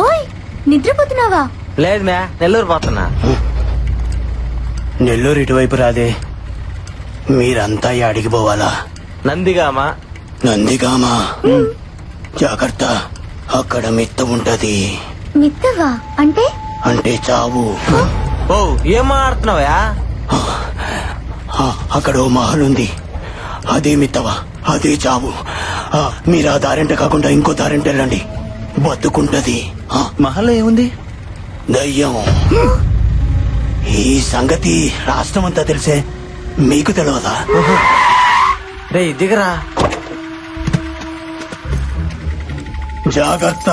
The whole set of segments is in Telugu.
ఓయ్ నిద్రపోతున్నావా? లేదు మ్యా, నెల్లూరు పోతున్నా. నెల్లూరు ఇటువైపు రాదే, మీరంతా యాడికి పోవాలా? నందిగామా. నందిగామా? జాగ్రత్త, అక్కడ మిత్త ఉంటది. మిత్తవా అంటే? అంటే చావు. ఓ ఏం మాట్లాడుతున్నావా? అక్కడ ఓ మహల్ ఉంది, అదే మిత్తవా, అదే చావు. మీరు ఆ దారింట కాకుండా ఇంకో దారింట వెళ్ళండి, బతుకుంటది. మహల్లో ఏముంది? దయ్యం. ఈ సంగతి రాష్ట్రం అంతా తెలిసే, మీకు తెలియదా? రే దిగరా. జాగ్రత్త,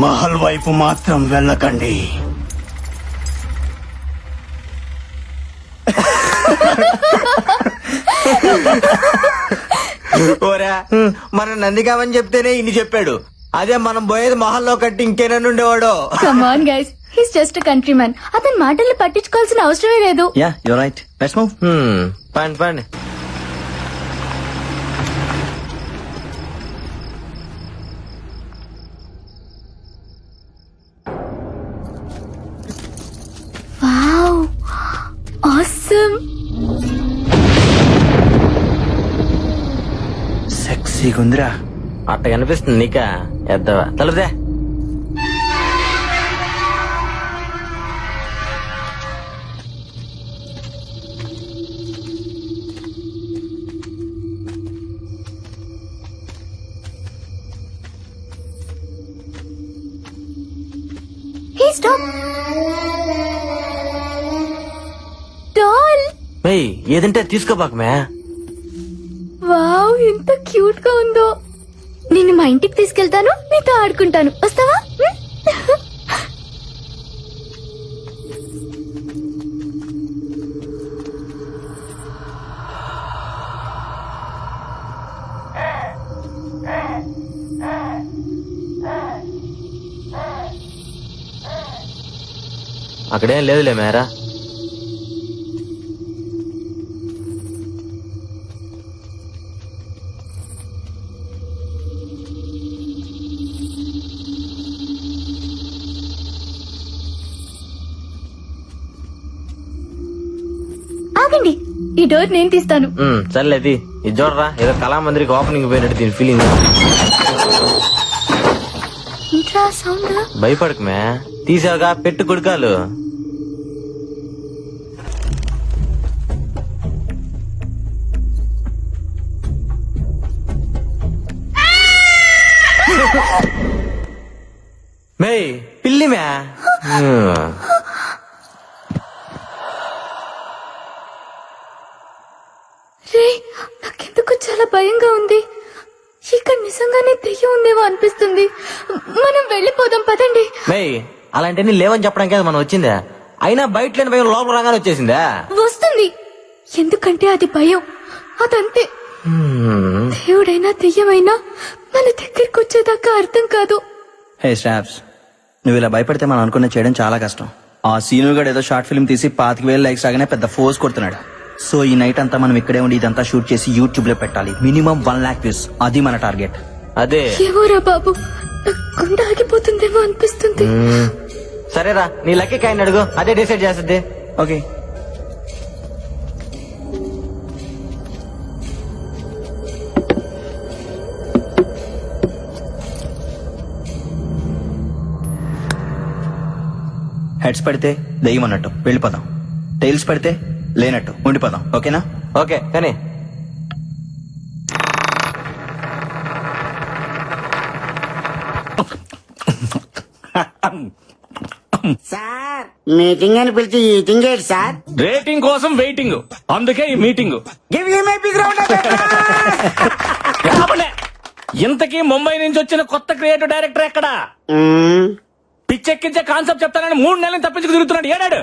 మహల్ వైపు మాత్రం వెళ్ళకండి. ఓరా, మన నందిగామని చెప్తేనే ఇన్ని చెప్పాడు. అదే మనం పోయేది మహల్లో కట్టి ఇంకేనన్ను ఉండేవాడు. Come on guys, he's just country man. అతని మాటల్ని పట్టించుకోవాల్సిన అవసరమే లేదు. Yeah you right, let's move. పండి పండి. Wow, awesome. సెక్సీగా ఉందిరా. అట్ట కనిపిస్తుంది నీకా? ఎద్దవా తలుపుదే. Hey, stop. Doll. ఏయ్, ఏదంటే తీసుకోబాక మ్యా. వావ్, ఎంత క్యూట్ గా ఉందో. నిన్ను మా ఇంటికి తీసుకెళ్తాను, నీతో ఆడుకుంటాను. వస్తావా? అక్కడేం లేదులే మేరా. ఆగండి, ఈ డోర్ నేను తీస్తాను. సర్లేది. ఇది చూడరా, ఏదో కళామందిరికి ఓపెనింగ్ పోయినట్టు దీని ఫీలింగ్. Intra sound. భయపడకు మ్యా, తీసావుగా, పెట్టు కుడుకాలు. మే పిల్లి మ్యా. రే, నాకెందుకు చాలా భయంగా ఉంది. ఇక్కడ నిజంగానే దెయ్యం ఉందేమో అనిపిస్తుంది. మనం వెళ్ళిపోదాం పదండి. మే అలాంటివన్నీ లేవని చెప్పడానికి కదా మనం వచ్చిందా? అయినా బయట లేని భయం లోపల రాగానే వచ్చేసిందా? వస్తుంది, ఎందుకంటే అది భయం. అదంతే. దేవుడైనా దెయ్యమైనా మన దగ్గరికి వచ్చేదాకా అర్థం కాదు. హే స్టాప్స్, నువ్వు ఇలా భయపడితే మనం అనుకున్న చేయడం చాలా కష్టం. ఆ సీను గడు ఏదో షార్ట్ ఫిల్మ్ తీసి 25,000 లైక్స్ రాగానే పెద్ద ఫోర్స్ కొడుతున్నాడు. సో ఈ నైట్ అంతా మనం ఇక్కడే ఉండి ఇదంతా షూట్ చేసి యూట్యూబ్ లో పెట్టాలి. మినిమం 1 lakh వ్యూస్, అది మన టార్గెట్. అదే. ఏమోరా బాబు, గుండె ఆగిపోతుందేమో అనిపిస్తుంది. సరేరా, నీ లక్కీ కాయని అడుగు, అదే డిసైడ్ చేస్తుంది. ఓకే. హెడ్స్ పడితే దెయ్యం అన్నట్టు వెళ్ళిపోదాం, టైల్స్ పడితే లేనట్టు ఉండిపోదాం. ఓకేనా? ఓకే కానీ సార్, మీటింగ్ అని పిలిచి ఈటింగ్ ఏంటి సార్? రేటింగ్ కోసం వెయిటింగ్, అందుకే ఈ meeting. Give you my big round of కాబలే. ఇంతకీ ముంబై నుంచి వచ్చిన కొత్త క్రియేటివ్ డైరెక్టర్ ఎక్కడా? పిచ్చెక్కించే కాన్సెప్ట్ చెప్తానని 3 నెలలు తప్పించుకు తిరుగుతున్నాడు. ఏడాడు?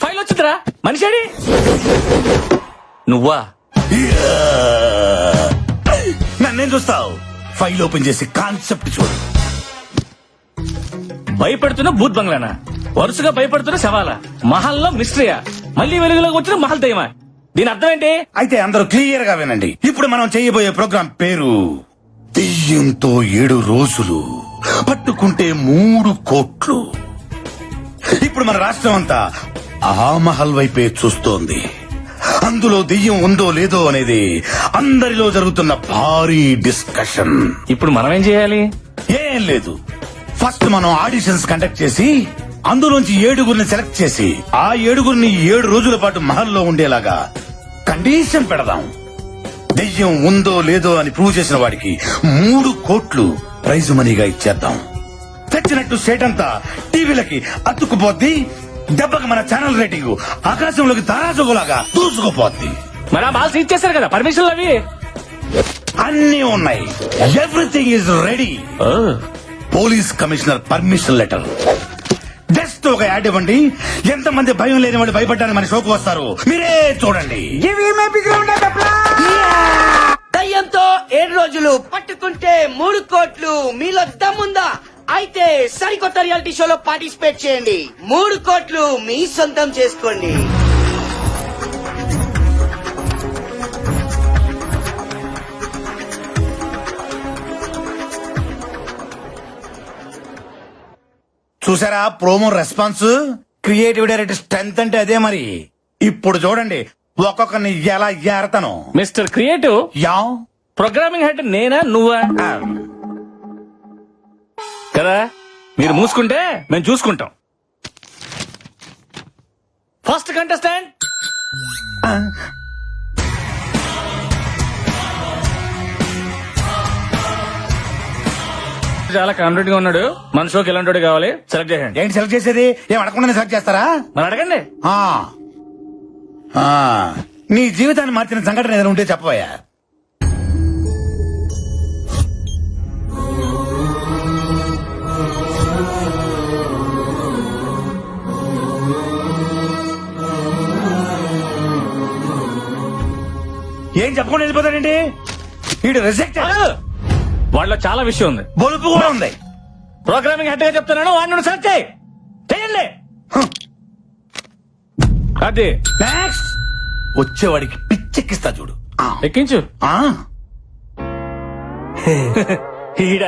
ఫైల్ వచ్చిందిరా, మనిషేడి? నువ్వా? నన్నేం చూస్తావు? ఫైల్ ఓపెన్ చేసి కాన్సెప్ట్ చూడు. భయపెడుతున్న భూత్ బంగ్లానా? వరుసగా భయపడుతున్న శవాలా? మహల్లో మిస్టరీయా? మళ్ళీ వెలుగులోకి వచ్చిన మహల్ దయ్యమా? దీని అర్థం ఏంటి? అయితే అందరూ క్లియర్ గా వినండి. ఇప్పుడు మనం చేయబోయే ప్రోగ్రాం పేరు దెయ్యంతో 7 రోజులు పట్టుకుంటే 3 కోట్లు. ఇప్పుడు మన రాష్ట్రం అంతా ఆ మహల్ వైపే చూస్తోంది. అందులో దెయ్యం ఉందో లేదో అనేది అందరిలో జరుగుతున్న భారీ డిస్కషన్. ఇప్పుడు మనం ఏం చేయాలి? ఏం లేదు, ఫస్ట్ మనం ఆడిషన్స్ కండక్ట్ చేసి అందులోంచి 7గురిని సెలెక్ట్ చేసి ఆ 7గురిని 7 రోజుల పాటు మహల్లో ఉండేలాగా కండిషన్ పెడదాం. దెయ్యం ఉందో లేదో అని ప్రూవ్ చేసిన వాడికి 3 కోట్లు ప్రైజ్ మనీగా ఇచ్చేద్దాం. తెచ్చినట్టు స్టేట్ అంతా టీవీలకి అతుక్కుపోద్ది. దెబ్బకి మన ఛానల్ రేటింగ్ ఆకాశంలోకి తారాజుగులాగా దూసుకుపోద్ది. మరి ఆ బాల్స్ ఇచ్చేసారు కదా పర్మిషన్లు అవి. అన్నీ ఉన్నాయి, everything is ready. Police commissioner permission letter. Just ఒక యాడ్ ఇవ్వండి, ఎంతమంది భయం లేని వాడు భయపడ్డానికి మన షోకు వస్తారు. మీరే చూడండి. దయ్యంతో 7 రోజులు పట్టుకుంటే 3 కోట్లు. మీలో దమ్ముందా? అయితే సరికొత్త రియాలిటీ షోలో పార్టిసిపేట్ చేయండి. 3 కోట్లు మీ సొంతం చేసుకోండి. చూసారా promo response? Creative director strength అంటే అదే మరి. ఇప్పుడు చూడండి ఒక్కొక్కరిని ఎలా ఏరతను. మిస్టర్ క్రియేటివ్, యా ప్రోగ్రామింగ్ హెడ్ నేనా నువ్వా? కదా, మీరు మూసుకుంటే మేము చూసుకుంటాం. ఫస్ట్ కంటెస్టెంట్ చాలా కాన్ఫిడెంట్ గా ఉన్నాడు. మన షోకి ఎలాంటి కావాలి సెలెక్ట్ చేయండి. ఏంటి సెలెక్ట్ చేసేది? ఏం అడగకుండా సెలెక్ట్ చేస్తారా? మరి అడగండి. ఆ. ఆ. నీ జీవితాన్ని మార్చిన సంఘటన ఏదైనా ఉంటే చెప్పబోయా. ఏం చెప్పకుండా వెళ్ళిపోతాడండి వీడు. రిజెక్ట్. వాళ్ళలో చాలా విషయం ఉంది, బొలుపు కూడా ఉంది. ప్రోగ్రామింగ్ హెడ్ గా చెప్తున్నాను, వాడిని సెలెక్ట్ చేయండి. అది నెక్స్ట్ వచ్చేవాడికి పిచ్చెక్కిస్తా చూడు. ఎక్కించు. ఆ. ఈడ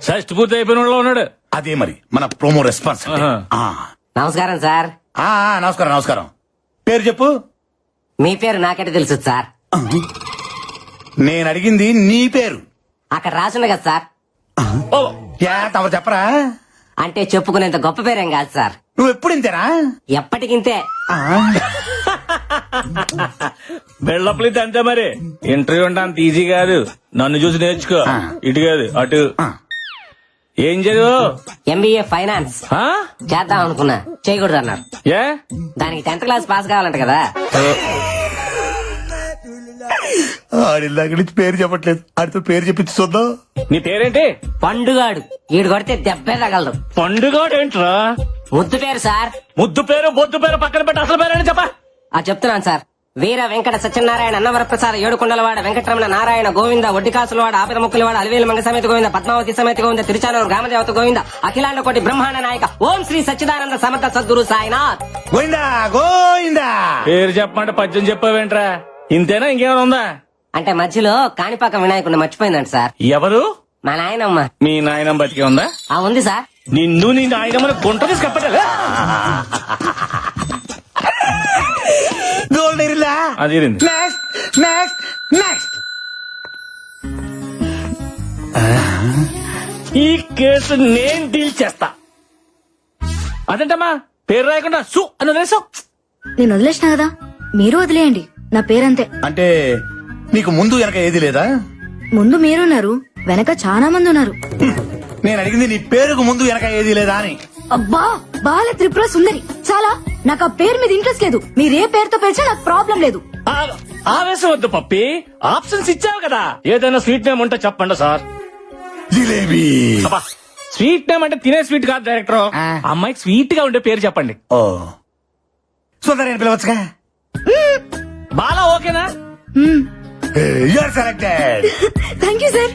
షష్ట్ పూర్తి అయిపోయిన వాళ్ళలో ఉన్నాడు. అదే మరి మన ప్రోమో రెస్పాన్స్ అంటే. ఆహా. ఆ. నమస్కారం సార్. ఆ, నమస్కారం నమస్కారం. పేరు చెప్పు. మీ పేరు నాకంటే తెలుసు సార్. నేను అడిగింది నీ పేరు. అక్కడ రాసుంది కదా సార్. ఓ, యా తమరు చెప్పరా? అంటే చెప్పుకునేంత గొప్ప పేరేం కాదు సార్. నువ్వు ఎప్పుడు ఇంతేనా? ఎప్పటికింతే. ఆ. బిల్డప్లు ఇది అంతే మరి. ఇంటర్వ్యూ అంటే అంత ఈజీ కాదు. నన్ను చూసి నేర్చుకో. ఇటు కాదు అటు. ఆ. ఏం చదువు? ఎంబీఏ ఫైనాన్స్ ఆ? చేద్దాం అనుకున్నా, చేయకూడదు అన్నారు. ఏ? దానికి 10th క్లాస్ పాస్ కావాలంట కదా. ఆడిల్లాక నుంచి పేరు చెప్పట్లేదు, ఆడితో పేరు చెప్పించి చూద్దాం. నీ పేరేంటి? పండుగాడు. ఈడు కొడితే దెబ్బే తగలదు. పండుగ ఏంట్రా? ముద్దు పేరు సార్. ముద్దు పేరు బొద్దు పేరు పక్కన పెట్టి అసలు పేరేంటి చెప్పా. చెప్తున్నాను సార్. వీర వెంకట సత్యనారాయణ అన్నవరప్రసాద ఏడుకొండలవాడ వెంకటరమణ నారాయణ గోవింద ఒడ్డికాసులవాడ ఆపిన ముక్కులవాడ అలివేలు మంగ సమేత గోవింద పద్మావతి సమేత గోవింద తిరుచానూరు గ్రామదేవత గోవింద అఖిలాండ కోటి బ్రహ్మాండ నాయక ఓం శ్రీ సచ్చిదానంద సమర్థ సద్గురు సాయినాథ్. గోయిందా గోయిందా. పేరు చెప్పమంటే పద్యం చెప్పావేంట్రా? ఇంతేనా ఇంకేమైనా ఉందా? అంటే మధ్యలో కాణిపాక వినాయకుడిని మర్చిపోయిందంట సార్. ఎవరు? మా నాయనమ్మ. మీ నాయనమ్మ బతికే ఉందా? ఉంది సార్. నిన్ను నీ నాయనమ్మని గుంట తీసి కప్పటలే. గోల్డ్ ఎరిలా. అది ఇరింది. Next next next. ఈ కేసు నేను డీల్ చేస్తా. అదేంటమ్మా పేరు రాయకుండా సు అని వదిలేసావు? నేను వదిలేసిన కదా, మీరు వదిలేయండి. నా పేరంతే. అంటే నీకు ముందు వెనక ఏది లేదా? ముందు మీరున్నారు, వెనక చాలా మంది ఉన్నారు. నేను అడిగింది నీ పేరుకు ముందు వెనక ఏది లేదా అని. అబ్బా, బాల త్రిపుర సుందరి. చాలా, నాకు ఆ పేరు మీద ఇంట్రెస్ట్ లేదు. మీరే పేరుతో పిలిచినా నాకు ప్రాబ్లం లేదు. ఆవేశం వద్దు పప్పి, ఆప్షన్స్ ఇచ్చావు కదా. ఏదైనా స్వీట్ నేమ్ ఉంటే చెప్పండి సార్. జిలేబీ. అబ్బా, స్వీట్ నేమ్ అంటే తినే స్వీట్ కాదు డైరెక్టర్. అమ్మాయికి స్వీట్ గా ఉండే పేరు చెప్పండి. ఓ సుందరి అని పిలవచ్చుగా. బాలా ఓకేనా? You are selected. Thank you sir.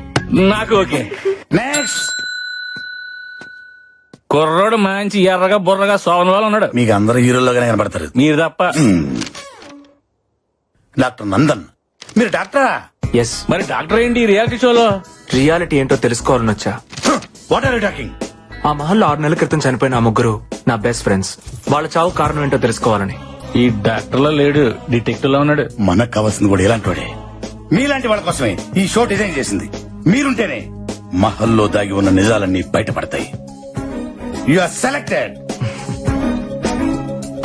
నాకు ఓకే. నెక్స్ట్. కుర్రోడు మంచి ఎర్రగా బుర్రగా సోమన్ వాళ్ళు ఉన్నాడు. మీకు అందరు హీరోలుగానే కనబడతారు. మీరు తప్ప. డాక్టర్ నందన్. మీరు డాక్టరా? ఎస్, మరి డాక్టర్ ఏంటి ఈ రియాలిటీ షోలో? రియాలిటీ ఏంటో తెలుసుకోవాలని వచ్చా. What are you talking? ఆ మహల్లో 6 నెలల క్రితం చనిపోయిన ఆ ముగ్గురు నా బెస్ట్ ఫ్రెండ్స్. వాళ్ళ చావు కారణం ఏంటో తెలుసుకోవాలని. ఈ డాక్టర్ లో లేడు, డిటెక్టివ్ లో ఉన్నాడు. మనకు కావాల్సింది కూడా ఇలాంటి వాడే. మీలాంటి వాళ్ళ కోసమే ఈ షో డిజైన్ చేసింది. మీరుంటేనే మహల్లో దాగి ఉన్న నిజాలన్నీ బయటపడతాయి. You are selected.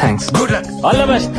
Thanks. Good luck. All the best.